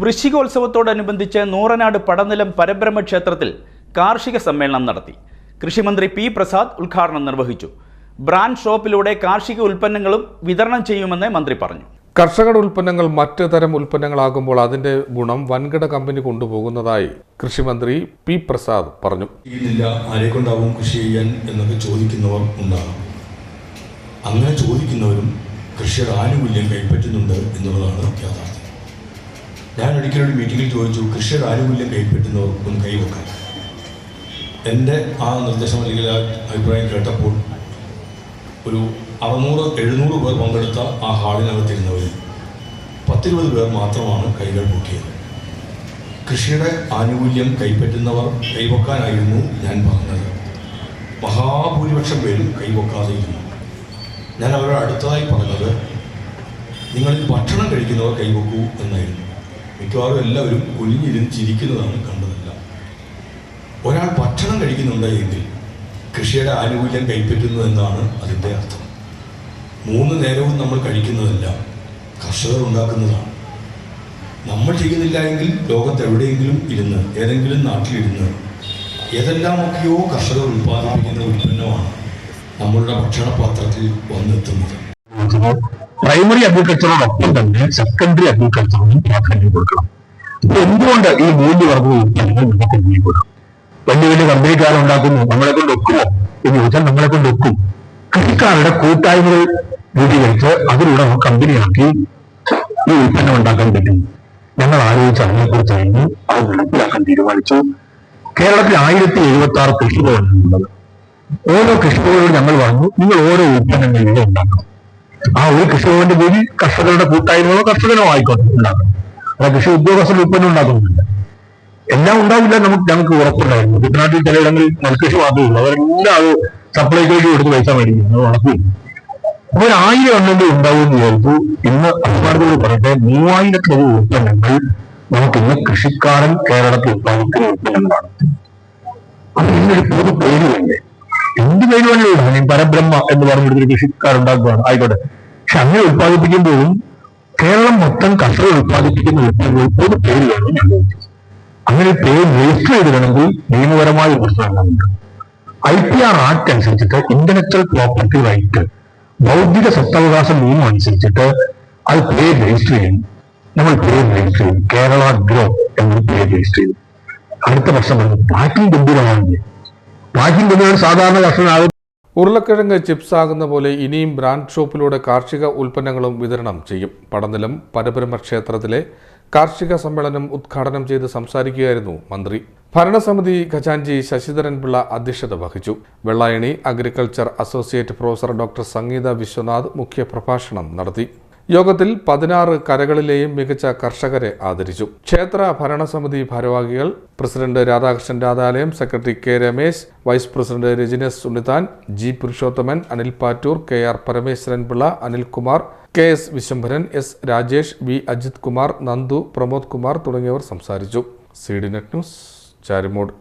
വൃശ്ചികോത്സവത്തോടനുബന്ധിച്ച് നൂറനാട് പടനിലം പരബ്രഹ്മ ക്ഷേത്രത്തിൽ കാർഷിക സമ്മേളനം നടത്തി. കൃഷിമന്ത്രി പി പ്രസാദ് ഉദ്ഘാടനം നിർവഹിച്ചു. ബ്രാൻഡ് ഷോപ്പിലൂടെ കാർഷിക ഉൽപ്പന്നങ്ങളും വിതരണം ചെയ്യുമെന്ന് മന്ത്രി പറഞ്ഞു. കർഷകരുടെ ഉൽപ്പന്നങ്ങൾ മറ്റ് തരം ഉൽപ്പന്നങ്ങളാകുമ്പോൾ അതിന്റെ ഗുണം വൻകിട കമ്പനി കൊണ്ടുപോകുന്നതായി കൃഷിമന്ത്രി പി പ്രസാദ് പറഞ്ഞു. ആരെക്കൊണ്ടാവും കൃഷി ചെയ്യാൻ എന്നൊക്കെ ചോദിക്കുന്നവർ ഉണ്ടാകും. അങ്ങനെ ചോദിക്കുന്നവരും കൃഷിയുടെ ആനുകൂല്യം കൈപ്പറ്റുന്നുണ്ട് എന്നുള്ളതാണ് യാഥാർത്ഥ്യം. ഞാൻ ഒരിക്കലൊരു മീറ്റിംഗിൽ ചോദിച്ചു, കൃഷിയുടെ ആനുകൂല്യം കൈപ്പറ്റുന്നവർക്കും കൈവെക്കാൻ. എൻ്റെ ആ നിർദ്ദേശം അല്ലെങ്കിൽ ആ അഭിപ്രായം കേട്ടപ്പോൾ ഒരു 600-700 പേർ പങ്കെടുത്ത ആ ഹാളിനകത്തിരുന്നവരിൽ 10-20 പേർ മാത്രമാണ് കൈകൾ പൊക്കിയത്. കൃഷിയുടെ ആനുകൂല്യം കൈപ്പറ്റുന്നവർ കൈവെക്കാനായിരുന്നു ഞാൻ പറഞ്ഞത്. മഹാഭൂരിപക്ഷം പേരും കൈവെക്കാതെ ഇരുന്നു. ഞാൻ അവരുടെ അടുത്തതായി പറഞ്ഞത്, നിങ്ങൾ ഭക്ഷണം കഴിക്കുന്നവർ കൈവെക്കൂ എന്നായിരുന്നു. മിക്കവാറും എല്ലാവരും ഒലിഞ്ഞിരുന്ന് ചിരിക്കുന്നതാണ് കണ്ടതല്ല. ഒരാൾ ഭക്ഷണം കഴിക്കുന്നുണ്ട് എങ്കിൽ കൃഷിയുടെ ആനുകൂല്യം കൈപ്പറ്റുന്നു എന്നാണ് അതിൻ്റെ അർത്ഥം. 3 നേരവും നമ്മൾ കഴിക്കുന്നതല്ല, കർഷകർ ഉണ്ടാക്കുന്നതാണ്. നമ്മൾ ചെയ്യുന്നില്ല എങ്കിൽ ലോകത്ത് എവിടെയെങ്കിലും ഇരുന്ന്, ഏതെങ്കിലും നാട്ടിലിരുന്ന് ഏതെല്ലാമൊക്കെയോ കർഷകർ ഉൽപ്പാദിപ്പിക്കുന്ന ഉൽപ്പന്നമാണ് നമ്മളുടെ ഭക്ഷണപാത്രത്തിൽ വന്നെത്തുന്നത്. പ്രൈമറി അഗ്രികൾച്ചറോടൊപ്പം തന്നെ സെക്കൻഡറി അഗ്രികൾച്ചറിനും പ്രാധാന്യം കൊടുക്കണം. ഇപ്പൊ എന്തുകൊണ്ട് ഈ മൂല്യവർദ്ധ ഉൽപ്പന്നങ്ങൾ നമുക്ക് ഉപയോഗിക്കണം? വലിയ വലിയ കമ്പനിക്കാരുണ്ടാക്കുന്നു, നമ്മളെ കൊണ്ട് ഒക്കുമോ എന്ന് ചോദിച്ചാൽ നമ്മളെ കൊണ്ട് ഒക്കും. കൃഷിക്കാരുടെ കൂട്ടായ്മകൾ രൂപീകരിച്ച് അതിലൂടെ നമുക്ക് കമ്പനിയാക്കി ഈ ഉൽപ്പന്നം ഉണ്ടാക്കാൻ പറ്റും. ഞങ്ങൾ ആലോചിച്ച് അതിനെക്കുറിച്ചായിരുന്നു അത് നടപ്പിലാക്കാൻ തീരുമാനിച്ചു. കേരളത്തിൽ 1076 കൃഷിഭവനാണുള്ളത്. ഓരോ കൃഷിഭവനോട് ഞങ്ങൾ പറഞ്ഞു, നിങ്ങൾ ഓരോ ഉൽപ്പന്നങ്ങൾ ഇവിടെ ഉണ്ടാക്കണം. ആ ഒരു കൃഷിഭവന്റെ കീഴിൽ കർഷകരുടെ കൂട്ടായ്മയോ കർഷകനോ ആയിക്കോട്ടെ ഉണ്ടാക്കണം. അല്ല കൃഷി ഉദ്യോഗസ്ഥർ ഉൽപ്പന്നം ഉണ്ടാക്കുന്നുണ്ട്. എല്ലാം ഉണ്ടാവില്ല ഞങ്ങൾക്ക് ഉറപ്പുണ്ടായിരുന്നു. കുട്ടനാട്ടിൽ ചിലയിടങ്ങളിൽ നെൽകൃഷി മാത്രമേ ഉള്ളൂ. അവരെല്ലാം അത് സപ്ലൈകോയ്ക്ക് കൊടുത്ത് പൈസ മേടിക്കുന്നു, അത് വളർത്തില്ല. അപ്പോൾ 1000 എണ്ണമെങ്കിലും ഉണ്ടാവുമെന്ന് വിചാരിച്ചു. ഇന്ന് അഭിമാനത്തോട് പറയട്ടെ, 3000-ലധികം ഉൽപ്പന്നങ്ങൾ നമുക്കിന്ന് കൃഷിക്കാരൻ കേരളത്തിൽ ഉത്പാദിക്കുന്ന ഉൽപ്പന്നങ്ങളാണ്. അപ്പൊ ഇതിനൊരു പൊതു പേര് വേണ്ടേ? എന്ത് പേര് വേണ്ടേ? പരബ്രഹ്മ എന്ന് പറഞ്ഞൊരു കൃഷിക്കാരുണ്ടാക്കുകയാണ്, ആയിക്കോട്ടെ. പക്ഷെ അങ്ങനെ ഉത്പാദിപ്പിക്കുമ്പോഴും കേരളം മൊത്തം കർഷകർ ഉത്പാദിപ്പിക്കുന്ന ഉൽപ്പന്നങ്ങൾ പൊതു പേര് വേണം ഞാൻ ചോദിച്ചു. അങ്ങനെ പേര് രജിസ്റ്റർ ചെയ്തിടണമെങ്കിൽ നിയമപരമായ പ്രശ്നങ്ങളുണ്ട്. IPR ആക്ട് അനുസരിച്ചിട്ട് ഇന്റലക്ച്വൽ പ്രോപ്പർട്ടി റൈറ്റ്, ബൗദ്ധിക സ്വത്തവകാശ നിയമം അനുസരിച്ചിട്ട് അത് പേര് രജിസ്റ്റർ ചെയ്യും. നമ്മൾ പേര് രജിസ്റ്റർ ചെയ്യും, കേരള ഗ്രോ എന്നൊരു പേര് രജിസ്റ്റർ ചെയ്യും. അടുത്ത വർഷം പാക്കിംഗ് ഗംഭീരമാണെങ്കിൽ പാക്കിംഗ് ഗംഭീരം സാധാരണ കർഷകനാകും. ഉരുളക്കിഴങ്ങ് ചിപ്സ് ആകുന്ന പോലെ ഇനിയും ബ്രാൻഡ് ഷോപ്പിലൂടെ കാർഷിക ഉൽപ്പന്നങ്ങളും വിതരണം ചെയ്യും. പടനിലം പരബ്രഹ്മ ക്ഷേത്രത്തിലെ കാർഷിക സമ്മേളനം ഉദ്ഘാടനം ചെയ്ത് സംസാരിക്കുകയായിരുന്നു മന്ത്രി. ഭരണസമിതി ഖജാൻജി ശശിധരൻ പിള്ള അധ്യക്ഷത വഹിച്ചു. Vellayani agriculture associate professor doctor Sangeetha Viswanath മുഖ്യപ്രഭാഷണം നടത്തി. യോഗത്തിൽ 16 കരകളിലെയും മികച്ച കർഷകരെ ആദരിച്ചു. ക്ഷേത്ര ഭരണസമിതി ഭാരവാഹികൾ president Radhakrishnan Radhalayam, secretary K Ramesh, vice president Rajinas Sunithan, G Purushothaman, Anil Pattoor, KR Parameswaran Pillai, Anilkumar, KS Viswambharan, S Rajesh, V Ajith Kumar, Nandu, Pramod Kumar തുടങ്ങിയവർ സംസാരിച്ചു. CDNet news, ചാരിമോട്.